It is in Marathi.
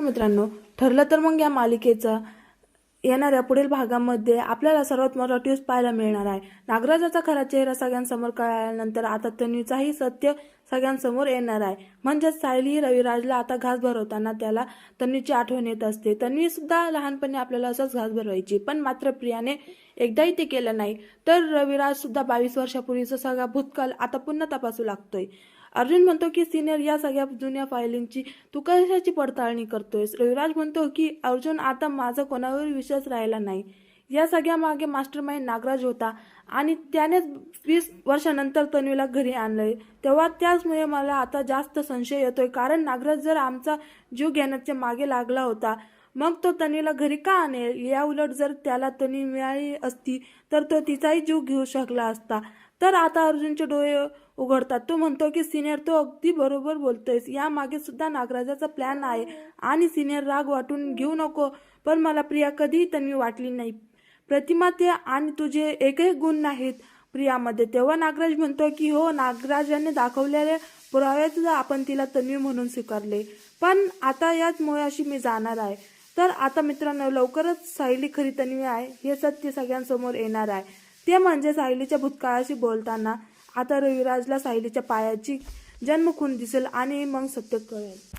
मित्रांनो, ठरलं तर मग या मालिकेचा येणाऱ्या पुढील भागामध्ये आपल्याला सर्वात मोठा ट्विस्ट पाहायला मिळणार आहे. नागराजाचा खरा चेहरा सगळ्यांसमोर कळाल्यानंतर आता तन्वीचाही सत्य सगळ्यांसमोर येणार आहे. म्हणजेच सायली रविराजला आता घास भरवताना त्याला तन्वीची आठवण येत असते. तन्वी सुद्धा लहानपणी आपल्याला असंच घास भरवायची, पण मात्र प्रियाने एकदाही ते केलं नाही. तर रविराज सुद्धा 22 वर्षापूर्वीचा सगळा भूतकाळ आता पुन्हा तपासू लागतोय. अर्जुन म्हणतो की सिनियर, या सगळ्या जुन्या फायलींची तू कशाची पडताळणी करतोयस? रविराज म्हणतो की अर्जुन, आता माझा कोणावर विश्वास राहिला नाही. या सगळ्या मागे मास्टरमाइंड नागराज होता आणि त्यानेच 20 वर्षानंतर तन्वीला घरी आणलंय. तेव्हा त्याचमुळे मला आता जास्त संशय येतोय, कारण नागराज जर आमचा जीव घेण्याच्या मागे लागला होता, मग तो तन्वीला घरी का आणेल? या उलट जर त्याला तन्वी मिळाली असती तर तो तिचाही जीव घेऊ शकला असता. तर आता अर्जुनचे डोळे उघडतात. तो म्हणतो की सिनियर, तो अगदी बरोबर बोलतोयस. या मागे सुद्धा नागराजाचा प्लॅन आहे. आणि सिनियर, राग वाटून घेऊ नको, पण मला प्रिया कधीही तन्वी वाटली नाही. प्रतिमा, ते आणि तुझे एकही गुण नाहीत प्रियामध्ये. तेव्हा नागराज म्हणतो की हो, नागराजाने दाखवलेल्या पुराव्यात आपण तिला तन्वी म्हणून स्वीकारले, पण आता याच मुळाशी मी जाणार आहे. तर आता मित्रांनो, लवकरच सायली खरी तन्वी आहे हे सत्य सगळ्यांसमोर येणार आहे. ते म्हणजे सायलीच्या भूतकाळाशी बोलताना आता रविराजला सायलीच्या पायाची जन्मखून दिसेल आणि मग सत्य कळेल.